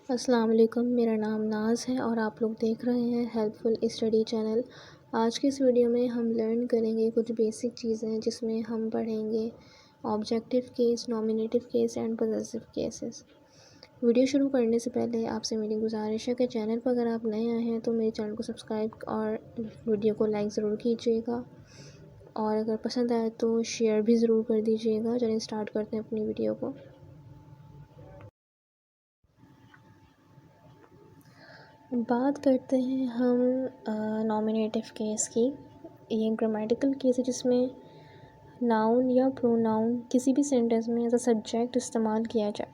अस्सलाम वालेकुम, मेरा नाम नाज है और आप लोग देख रहे हैं हेल्पफुल स्टडी चैनल। आज की इस वीडियो में हम लर्न करेंगे कुछ बेसिक चीज़ें जिसमें हम पढ़ेंगे objective case, nominative case and possessive cases. Video शुरू करने से पहले आपसे मेरी गुजारिश है कि चैनल पर अगर आप नए आए हैं तो मेरे चैनल को सब्सक्राइब और वीडियो को लाइक ज़रूर कीजिएगा, और अगर पसंद आए तो शेयर भी ज़रूर कर दीजिएगा। चलिए स्टार्ट करते हैं अपनी वीडियो को। बात करते हैं हम नॉमिनेटिव केस की। ये ग्रामेटिकल केस है जिसमें नाउन या प्रोनाउन किसी भी सेंटेंस में एज अ सब्जेक्ट इस्तेमाल किया जाए,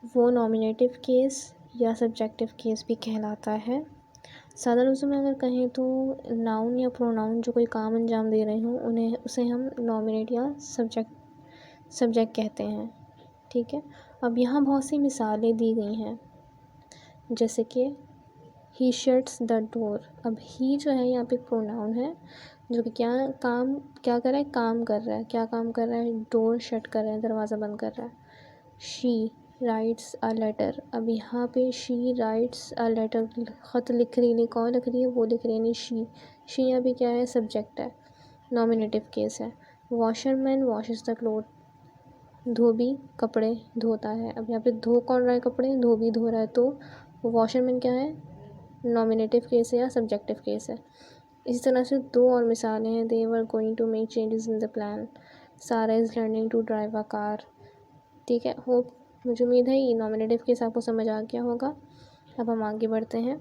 वो नॉमिनेटिव केस या सब्जेक्टिव केस भी कहलाता है। साधारण लफ्ज़ों में अगर कहें तो नाउन या प्रोनाउन जो कोई काम अंजाम दे रहे हों उसे हम नॉमिनेट या सब्जेक्ट कहते हैं। ठीक है, अब यहाँ बहुत सी मिसालें दी गई हैं, जैसे कि ही शट्स द डोर। अब ही जो है यहाँ पे प्रोनाउन है जो कि क्या कर रहा है, काम कर रहा है। क्या काम कर रहा है? डोर शट कर रहा है, दरवाज़ा बंद कर रहा है। She writes a letter. अब यहाँ पे शी राइट्स अ लेटर, ख़त लिख रही, नहीं कौन लिख रही है, वो लिख रही है, नहीं शी यहाँ पे क्या है, सब्जेक्ट है, नॉमिनेटिव केस है। Washerman washes the cloth. धोबी कपड़े धोता है। अब यहाँ पे धो कौन रहा है कपड़े, धोबी धो रहा है, तो वॉशरमैन क्या है, नॉमिनेटिव केस है या सब्जेक्टिव केस है। इसी तरह से दो और मिसालें हैं। They were going to make changes in the plan. Sarah is learning to drive a car. ठीक है, होप, मुझे उम्मीद है ये नॉमिनेटिव केस आपको समझ आ गया होगा। अब हम आगे बढ़ते हैं।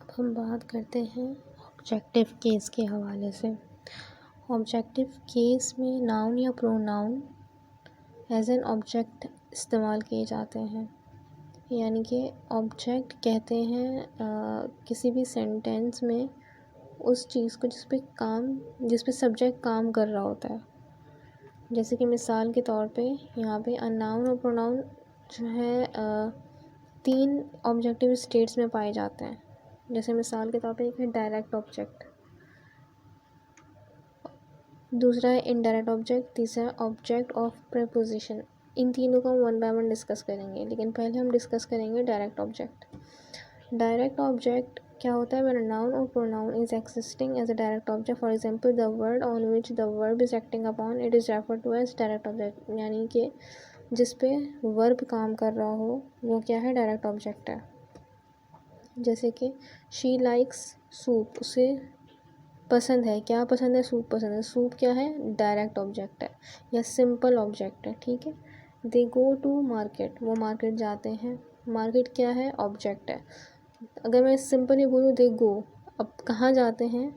अब हम बात करते हैं ऑब्जेक्टिव केस के हवाले से। ऑब्जेक्टिव केस में नाउन या प्रोनाउन एज एन ऑब्जेक्ट इस्तेमाल किए जाते हैं, यानी कि ऑब्जेक्ट कहते हैं किसी भी सेंटेंस में उस चीज़ को जिस पे सब्जेक्ट काम कर रहा होता है। जैसे कि मिसाल के तौर पे यहाँ पे नाउन और प्रोनाउन जो है तीन ऑब्जेक्टिव स्टेट्स में पाए जाते हैं। जैसे मिसाल के तौर पे एक है डायरेक्ट ऑब्जेक्ट, दूसरा है इनडायरेक्ट ऑब्जेक्ट, तीसरा ऑब्जेक्ट ऑफ प्रीपोजिशन। इन तीनों को हम वन बाय वन डिस्कस करेंगे, लेकिन पहले हम डिस्कस करेंगे डायरेक्ट ऑब्जेक्ट। डायरेक्ट ऑब्जेक्ट क्या होता है? व्हेन अ नाउन और pronoun is existing as a direct object, for example the word on which the verb is acting upon it is referred to as direct object. यानी कि जिस पे verb काम कर रहा हो वो क्या है, डायरेक्ट ऑब्जेक्ट है। जैसे कि शी लाइक्स सूप, उसे पसंद है, क्या पसंद है, सूप पसंद है। सूप क्या है, डायरेक्ट ऑब्जेक्ट है या सिंपल ऑब्जेक्ट है। ठीक है, दे गो टू मार्केट, वो मार्केट जाते हैं। मार्केट क्या है, ऑब्जेक्ट है। अगर मैं सिंपली बोलूँ दे गो, अब कहाँ जाते हैं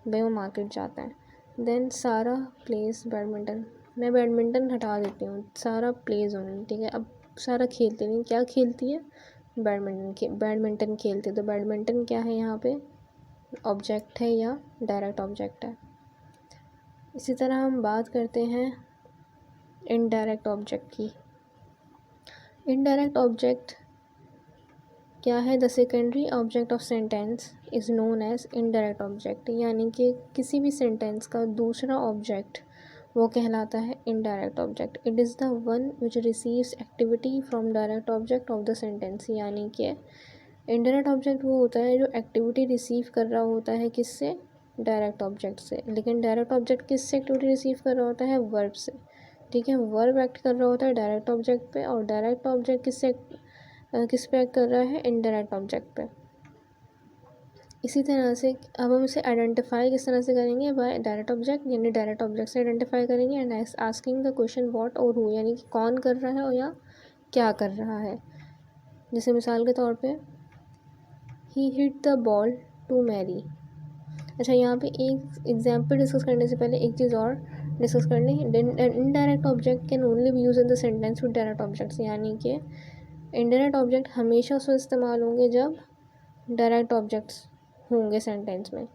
भाई, वो मार्केट जाते हैं। देन सारा प्लेस बैडमिंटन, मैं बैडमिंटन हटा देती हूँ, सारा प्लेज ओनली। ठीक है, अब सारा खेलती नहीं, क्या खेलती है, बैडमिंटन खेलती है। तो बैडमिंटन क्या है, यहाँ पे ऑब्जेक्ट है या डायरेक्ट ऑब्जेक्ट है। इसी तरह हम बात करते हैं इनडायरेक्ट ऑब्जेक्ट की। इनडायरेक्ट ऑब्जेक्ट क्या है, the secondary object of sentence is known as indirect object. यानी कि किसी भी सेंटेंस का दूसरा ऑब्जेक्ट वो कहलाता है indirect object. It is the one which receives activity from direct object of the sentence. यानी कि इनडायरेक्ट ऑब्जेक्ट वो होता है जो एक्टिविटी रिसीव कर रहा होता है, किससे, डायरेक्ट ऑब्जेक्ट से। लेकिन डायरेक्ट ऑब्जेक्ट किससे एक्टिविटी रिसीव कर रहा होता है, वर्ब से। ठीक है, वर्ब एक्ट कर रहा होता है डायरेक्ट ऑब्जेक्ट पे, और डायरेक्ट ऑब्जेक्ट किस पे एक्ट कर रहा है, इनडायरेक्ट ऑब्जेक्ट पे। इसी तरह से अब हम इसे आइडेंटिफाई किस तरह से करेंगे, बाय डायरेक्ट ऑब्जेक्ट, यानी डायरेक्ट ऑब्जेक्ट से आइडेंटिफाई करेंगे। And asking the question what और हु, यानी कि कौन कर रहा है और या क्या कर रहा है। जैसे मिसाल के तौर पे he hit the ball to Mary. अच्छा, यहाँ पे एक एग्जाम्पल डिस्कस करने से पहले एक चीज़ और डिस्कस करनी है। Indirect object can only B use in the sentence with direct objects. यानी कि इनडायरेक्ट ऑब्जेक्ट हमेशा उसमें इस्तेमाल होंगे जब डायरेक्ट ऑब्जेक्ट्स होंगे सेंटेंस में।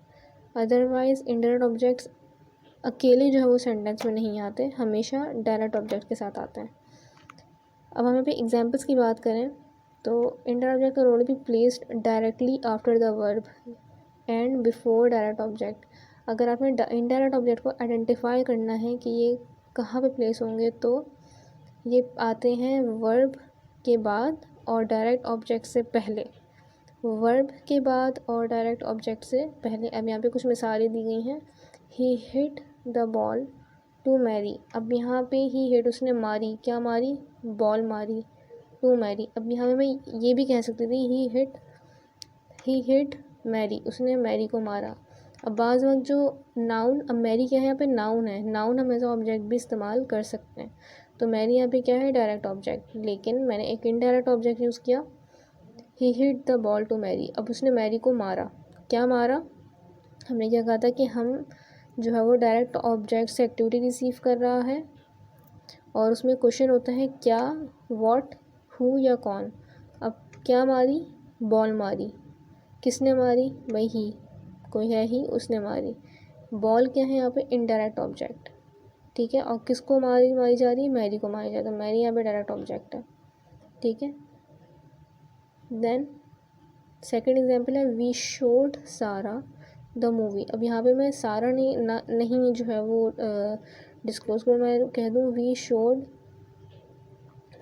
अदरवाइज इनडायरेक्ट ऑब्जेक्ट्स अकेले जो है वो सेंटेंस में नहीं आते, हमेशा डायरेक्ट ऑब्जेक्ट के साथ आते हैं। अब हम यहाँ पे एग्जाम्पल्स की बात करें तो इंडायरेक्ट ऑब्जेक्ट का रोल भी placed directly after the verb and before direct object. अगर आपने इनडायरेक्ट ऑब्जेक्ट को आइडेंटिफाई करना है कि ये कहाँ पे प्लेस होंगे तो ये आते हैं वर्ब के बाद और डायरेक्ट ऑब्जेक्ट से पहले, वर्ब के बाद और डायरेक्ट ऑब्जेक्ट से पहले। अब यहाँ पे कुछ मिसालें दी गई हैं। He hit the ball to Mary. अब यहाँ पे ही हिट उसने मारी, क्या मारी, बॉल मारी, टू मैरी। अब यहाँ पे मैं ये भी कह सकती थी ही हिट मैरी, उसने मैरी को मारा। अब बाज़ वक्त जो नाउन, अब मैरी क्या है यहाँ पे नाउन है, नाउन हम एज ऑब्जेक्ट भी इस्तेमाल कर सकते हैं। तो मैरी यहाँ पे क्या है, डायरेक्ट ऑब्जेक्ट, लेकिन मैंने एक इनडायरेक्ट ऑब्जेक्ट यूज़ किया, he hit the ball to Mary. अब उसने मैरी को मारा, क्या मारा, हमने क्या कहा था कि हम जो है वो डायरेक्ट ऑब्जेक्ट से एक्टिविटी रिसीव कर रहा है और उसमें क्वेश्चन होता है क्या, व्हाट, हु या कौन। अब क्या मारी, बॉल मारी, किसने मारी, भाई ही, कोई है ही, उसने मारी। बॉल क्या है यहाँ पे, इनडायरेक्ट ऑब्जेक्ट, ठीक है। और किसको मारी जा रही है, मैरी को मारी जा रही है, तो मैरी यहाँ पे डायरेक्ट ऑब्जेक्ट है, ठीक है। देन सेकेंड एग्जाम्पल है वी शोड सारा द मूवी। अब यहाँ पे मैं सारा नहीं जो है वो डिस्क्लोज करूँ, मैं कह दूँ वी शोड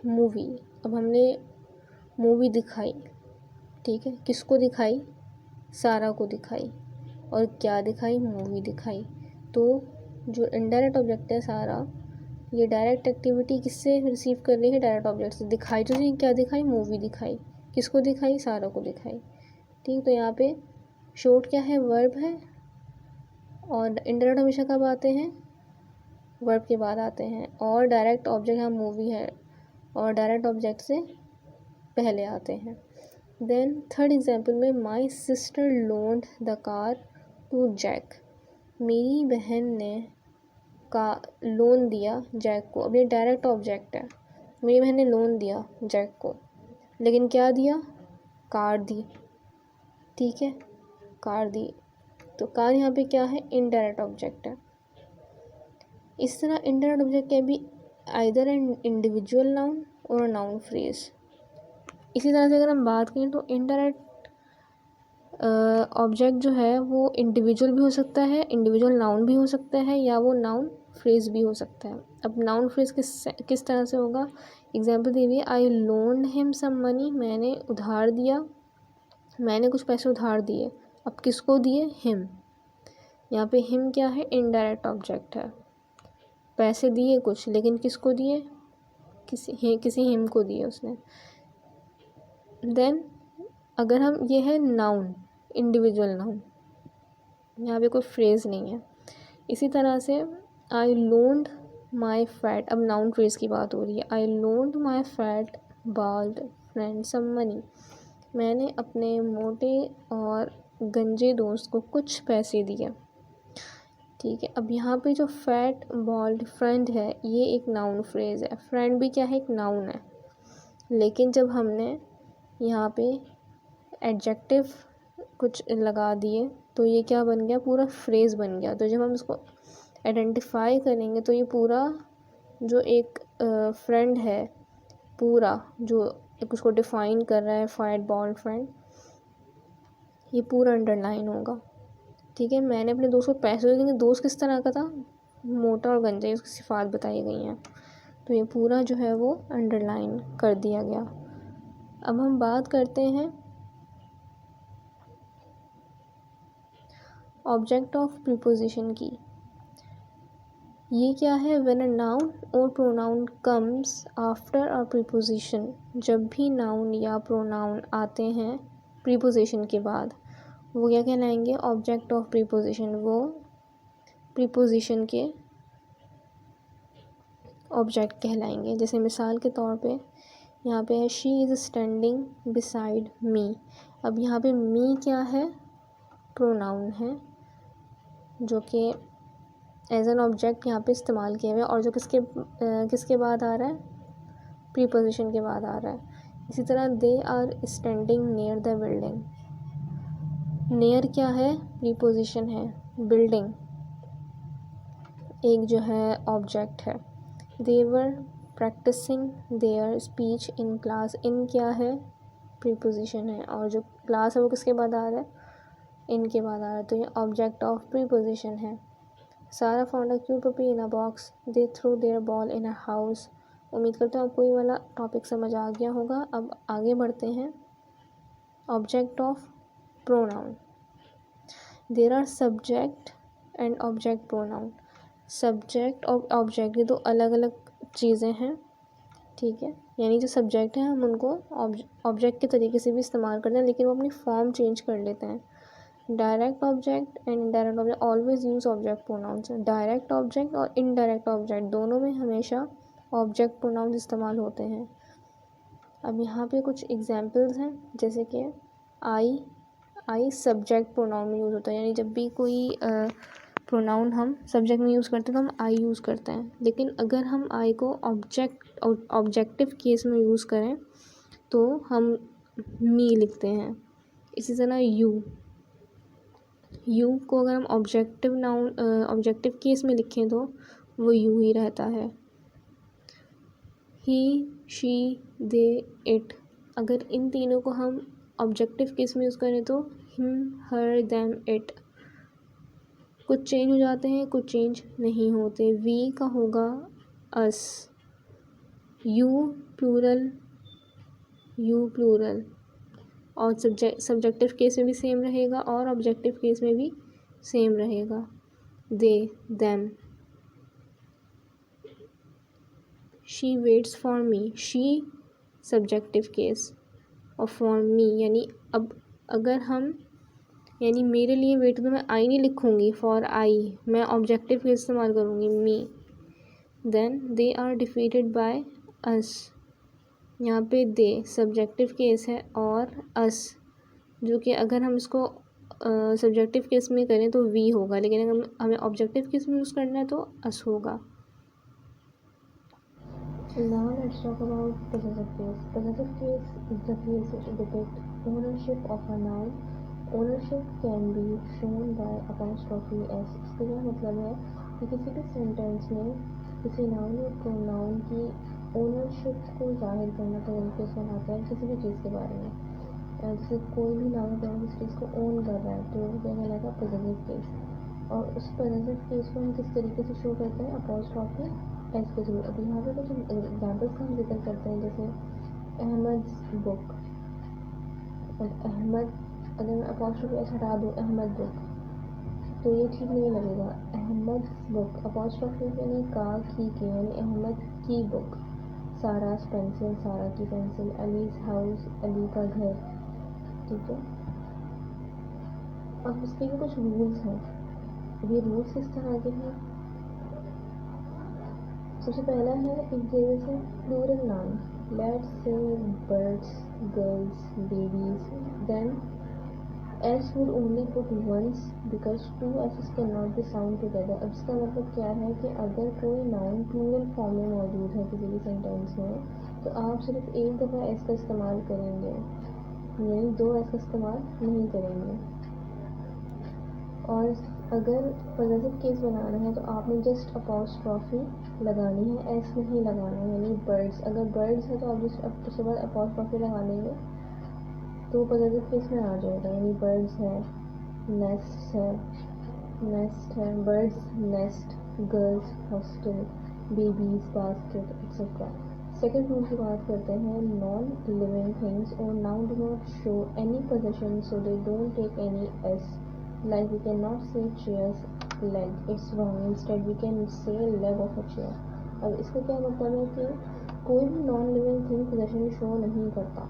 मूवी। अब हमने मूवी दिखाई, ठीक है, किसको दिखाई, सारा को दिखाई, और क्या दिखाई, मूवी दिखाई। तो जो इनडायरेक्ट ऑब्जेक्ट है सारा, ये डायरेक्ट एक्टिविटी किससे रिसीव कर रही है, डायरेक्ट ऑब्जेक्ट से। दिखाई तो नहीं, क्या दिखाई, मूवी दिखाई, किसको दिखाई, सारा को दिखाई, ठीक। तो यहाँ पे शोड क्या है, वर्ब है, और इनडायरेक्ट हमेशा कब आते हैं, वर्ब के बाद आते हैं, और डायरेक्ट ऑब्जेक्ट यहाँ मूवी है और डायरेक्ट ऑब्जेक्ट से पहले आते हैं। देन थर्ड एग्जाम्पल में my sister loaned the car to Jack. मेरी बहन ने का लोन दिया जैक को। अब ये डायरेक्ट ऑब्जेक्ट है, मेरी बहन ने लोन दिया जैक को, लेकिन क्या दिया, कार दी, ठीक है, कार दी। तो कार यहाँ पे क्या है, इनडायरेक्ट ऑब्जेक्ट है। इस तरह indirect object can be either an individual noun और नाउन फ्रेज। इसी तरह से अगर हम बात करें तो इनडायरेक्ट ऑब्जेक्ट जो है वो इंडिविजुअल भी हो सकता है, इंडिविजुअल नाउन भी हो सकता है, या वो नाउन फ्रेज भी हो सकता है। अब नाउन फ्रेज किस तरह से होगा, एग्जाम्पल दी हुई है, आई लोन्ड हिम सम मनी, मैंने उधार दिया, मैंने कुछ पैसे उधार दिए। अब किसको दिए, हिम। यहाँ पे हिम क्या है, इनडायरेक्ट ऑब्जेक्ट है, पैसे दिए कुछ, लेकिन किसको दिए, किसी हिम को दिए उसने। देन अगर हम, ये है नाउन, इंडिविजुअल नाउन, यहाँ पे कोई फ्रेज नहीं है। इसी तरह से आई लोन्ड माई फैट, अब नाउन फ्रेज की बात हो रही है, I loaned my fat bald friend some money, मैंने अपने मोटे और गंजे दोस्त को कुछ पैसे दिए, ठीक है। अब यहाँ पे जो फैट बॉल्ड फ्रेंड है ये एक नाउन फ्रेज है, फ्रेंड भी क्या है, एक नाउन है, लेकिन जब हमने यहाँ पे एडजेक्टिव कुछ लगा दिए तो ये क्या बन गया, पूरा फ्रेज बन गया। तो जब हम इसको आइडेंटिफाई करेंगे तो ये पूरा जो एक फ्रेंड है, पूरा जो एक उसको डिफाइन कर रहा है, फैट बॉल्ड फ्रेंड, ये पूरा अंडरलाइन होगा, ठीक है। मैंने अपने दोस्त को पैसे देंगे, दोस्त किस तरह का था, मोटा और गंजा, उसकी सिफात बताई गई हैं, तो ये पूरा जो है वो अंडरलाइन कर दिया गया। अब हम बात करते हैं ऑब्जेक्ट ऑफ प्रीपोजिशन की। ये क्या है, व्हेन अ नाउन और pronoun comes after a preposition, जब भी नाउन या प्रोनाउन आते हैं प्रीपोजिशन के बाद, वो क्या कहलाएंगे, ऑब्जेक्ट ऑफ प्रीपोजिशन, वो प्रीपोजिशन के ऑब्जेक्ट कहलाएंगे। जैसे मिसाल के तौर पे यहाँ पे है she is standing beside me. अब यहाँ पे मी क्या है, प्रोनाउन है जो कि एज एन ऑब्जेक्ट यहाँ पे इस्तेमाल किया हुआ है, और जो किसके बाद आ रहा है, प्रीपोजिशन के बाद आ रहा है। इसी तरह they are standing near the building, near क्या है, प्रीपोजिशन है, बिल्डिंग एक जो है ऑब्जेक्ट है। They were practising their speech in class. In क्या है, प्रीपोजिशन है, और जो क्लास है वो किसके बाद आ रहा है, इनके बाद आ रहा है, तो ये ऑब्जेक्ट ऑफ प्रीपोजिशन है। सारा found a cute puppy in a box. They through their ball in a house. उम्मीद करता हूँ आपको ये वाला टॉपिक समझ आ गया होगा। अब आगे बढ़ते हैं। Object of pronoun. There are subject and object pronoun. Subject और ऑब्जेक्ट ये दो अलग अलग चीज़ें हैं, ठीक है। यानी जो सब्जेक्ट है हम उनको ऑब्जेक्ट के तरीके से भी इस्तेमाल करते हैं, लेकिन वो अपनी फॉर्म चेंज कर लेते हैं। Direct object and indirect object. Always use object pronouns. Direct object और इनडायरेक्ट ऑब्जेक्ट दोनों में हमेशा ऑब्जेक्ट प्रोनाउंस इस्तेमाल होते हैं। अब यहाँ पे कुछ एग्जांपल्स हैं, जैसे कि आई सब्जेक्ट प्रोनाउन में यूज़ होता है, यानी जब भी कोई प्रोनाउन हम सब्जेक्ट में यूज़ करते हैं तो हम आई यूज़ करते हैं। लेकिन अगर हम आई को ऑब्जेक्टिव केस में यूज़ करें तो हम मी लिखते हैं। इसी तरह यू को अगर हम ऑब्जेक्टिव केस में लिखें तो वो यू ही रहता है। ही, शी, दे, इट। अगर इन तीनों को हम ऑब्जेक्टिव केस में यूज़ करें तो हिम, हर, देम, इट। कुछ चेंज हो जाते हैं, कुछ चेंज नहीं होते। वी का होगा us. You plural, you plural. और सब्जेक्टिव केस में भी सेम रहेगा और ऑब्जेक्टिव केस में भी सेम रहेगा। They, them. She waits for me. She subjective case और फॉर मी यानी अब अगर हम यानी मेरे लिए वेट तो मैं आई नहीं लिखूँगी, फॉर आई मैं ऑब्जेक्टिव केस इस्तेमाल करूँगी, me. Then they are defeated by us. यहाँ पे दे सब्जेक्टिव केस है और अस जो कि अगर हम इसको सब्जेक्टिव केस में करें तो वी होगा, लेकिन अगर हमें ऑब्जेक्टिव केस में यूज़ करना है तो अस होगा। Now let's talk about possessive case. Possessive case is the case which depicts ownership of a noun. Ownership can be shown by apostrophe s. इसका क्या मतलब है कि किसी भी सेंटेंस में किसी नाउन या प्रोनाउन की ओनरशिप को जाहिर करना तरीके से आता है किसी भी चीज़ के बारे में। जैसे कोई भी नाउन या किसी चीज़ को ओन कर रहा है तो वो क्या कहलाएगा, पॉजिटिव केस। और उस पॉजिटिव केस को हम किस तरीके से शो करते हैं, अपॉस्ट्रॉफी एस के थ्रू। अभी यहाँ पे कुछ एग्जाम्पल्स का हम जिक्र करते हैं, जैसे अहमद बुक। अहमद अगर मैं अपॉस्ट्रॉफी एस हटा दूँ अहमद बुक तो ये ठीक नहीं लगेगा। अहमद बुक अपॉस्ट्रॉफी यानी का की के यानी अहमद की बुक। सारा's पेंसिल, सारा की पेंसिल। अलीज हाउस, अली का घर, ठीक है। अब इसके भी कुछ रूल्स हैं। ये रूल्स किस तरह के हैं, सबसे पहला है if there is a plural noun, let's say birds, girls, babies, then S would only put once because two s's cannot be sound together। अब इसका मतलब क्या है कि अगर कोई नाउन प्लूरल फॉर्म में मौजूद है किसी भी सेंटेंस में तो आप सिर्फ एक दफ़ा एस का इस्तेमाल करेंगे, यानी दो एस का इस्तेमाल नहीं करेंगे। और अगर पॉजिटिव केस बनाना है तो आपने जस्ट अपॉस्ट्रॉफी लगानी है, एस नहीं लगाना है। यानी बर्ड्स, अगर बर्ड्स है तो आप जस्ट उसके बाद अपॉस्ट्रॉफी लगा लेंगे तो पॉजिटिव केस में आ जाएगा। यानी बर्ड्स है, नेस्ट है, birds nest, girls hostel, babies basket etcetera. Second rule की बात करते हैं, नॉन लिविंग थिंग्स और noun do not show any possession so they don't take any S. Like we cannot say chairs leg, it's wrong, instead we can say leg of a chair। अब इसका क्या मतलब है कि कोई भी non living thing possession show नहीं करता,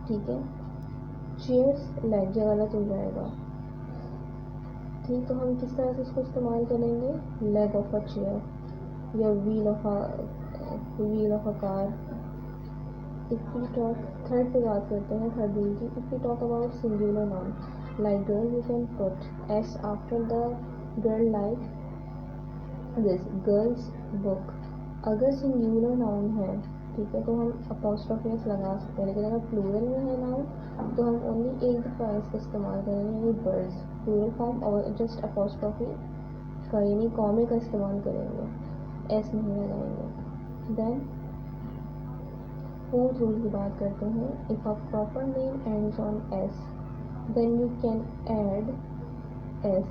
ठीक है। चेयर्स लेग ये गलत हो जाएगा, ठीक। तो हम किस तरह से इसको इस्तेमाल करेंगे, लेग ऑफ अ चेयर या wheel of a car. If we talk, third पे बात करते हैं, थर्ड रूल की। If we talk about singular noun like girl, you can put s after the girl like this, girls book। अगर singular noun है, ठीक है, तो हम अपॉस्ट्रॉफी एस लगा सकते हैं, लेकिन अगर प्लूरल में है नाउन तो हम ओनली एक दफ़ा एस का इस्तेमाल करेंगे, यानी बर्ड्स प्लूरल फॉर्म और जस्ट अपॉस्ट्रॉफी का यानी कॉमे का इस्तेमाल करेंगे, एस नहीं लगाएंगे। देन फोर्थ रूल की बात करते हैं, if a proper name ends on S then you can add S.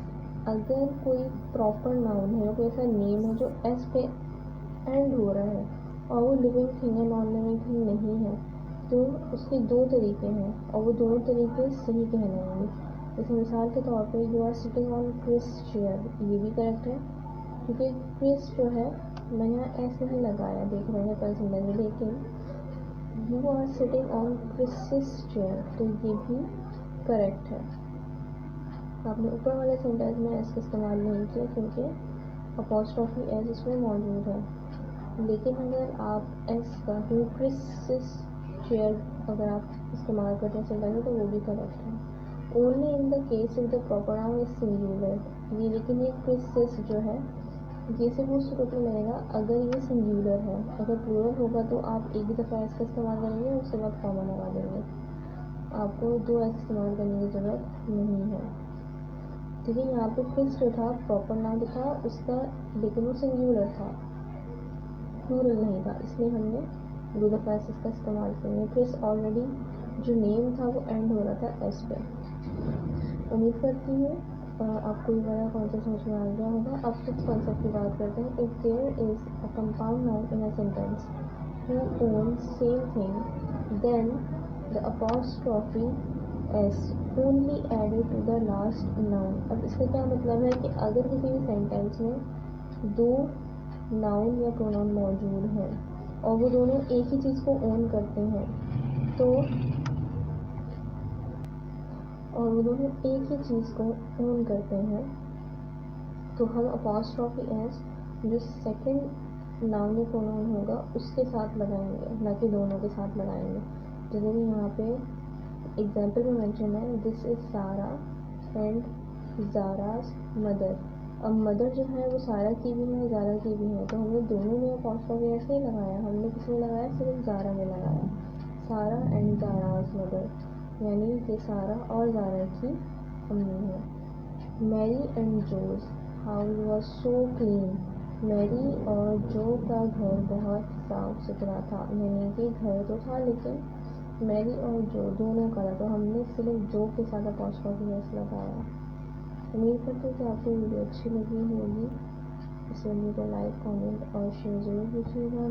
अगर कोई प्रॉपर नाउन है, कोई ऐसा नेम है जो एस पे एंड हो रहा है और वो लिविंग थिंग है, नॉन लिविंग थिंग नहीं है, तो उसके दो तरीके हैं और वो दोनों तरीके सही कहलाएंगे। जैसे मिसाल के तौर पे you are sitting on Chris chair, ये भी करेक्ट है क्योंकि क्रिस जो है मैंने यहाँ एस नहीं लगाया, देख रहे हैं पर्सन में, लेकिन you are sitting on Chris's chair तो ये भी करेक्ट है। आपने ऊपर वाले सेंटेंस में एस का इस्तेमाल नहीं किया क्योंकि अपॉस्ट्रोफी एस इसमें मौजूद है, लेकिन अगर आप एस का क्रिसिस चेयर अगर आप इस्तेमाल करते हैं सेंटेंस में तो वो भी करेक्ट है। Only in the case if the proper noun is singular, ये लेकिन ये क्रिसिस जो है ये सिर्फ उस सूरत में लगेगा अगर ये सिंगुलर है। अगर प्लूरल होगा तो आप एक ही दफ़ा एस का इस्तेमाल करेंगे और उसके बाद कॉमा लगा देंगे, आपको दो एस इस्तेमाल करने की ज़रूरत नहीं है। ठीक है, यहाँ पे क्रिस जो था प्रॉपर नाउन था उसका, लेकिन वो सिंगुलर था, प्लूरल नहीं था, इसलिए हमने दो दफ़ा एस का इस्तेमाल करेंगे। क्रिस ऑलरेडी जो नेम था वो एंड हो रहा था एस पे। उम्मीद करती हूँ आपको ये वाला कॉन्सेप्ट समझ में आ गया होगा। अब फिफ्थ कॉन्सेप्ट की बात करते हैं, if there is a compound noun in a sentence who own same thing then the apostrophe S only added to the last noun. अब इसका क्या मतलब है कि अगर किसी भी सेंटेंस में दो नाउन या प्रोनाउन मौजूद हैं और वो दोनों एक ही चीज़ को ओन करते हैं तो और वो दोनों एक ही चीज़ को ओन करते हैं तो हम अपॉस्ट्रोफी एस जो सेकंड नाउन या प्रोनाउन होगा उसके साथ लगाएंगे, ना कि दोनों के साथ लगाएंगे। जैसे कि यहाँ पे एग्जाम्पल में मेंशन है, दिस इज सारा एंड ज़ारास मदर। अब मदर जो है वो सारा की भी है, ज़ारा की भी है, तो हमने दोनों में अपॉस्ट्रोफी एस नहीं लगाया, हमने किसमें लगाया, सिर्फ ज़ारा में लगाया, सारा एंड ज़ारास मदर, यानी कि सारा और ज़ारा की अम्मी है। Mary and Joe's house was so clean, Mary और जो का घर बहुत साफ सुथरा था, यानी कि घर तो था लेकिन मैरी और जो दोनों का था, तो हमने सिर्फ जो के साथ अपॉस्ट्रोफी एस लगाया। उम्मीद करते हैं कि आपको वीडियो अच्छी लगी होगी। इस वीडियो को लाइक, कमेंट और शेयर जरूर कीजिएगा।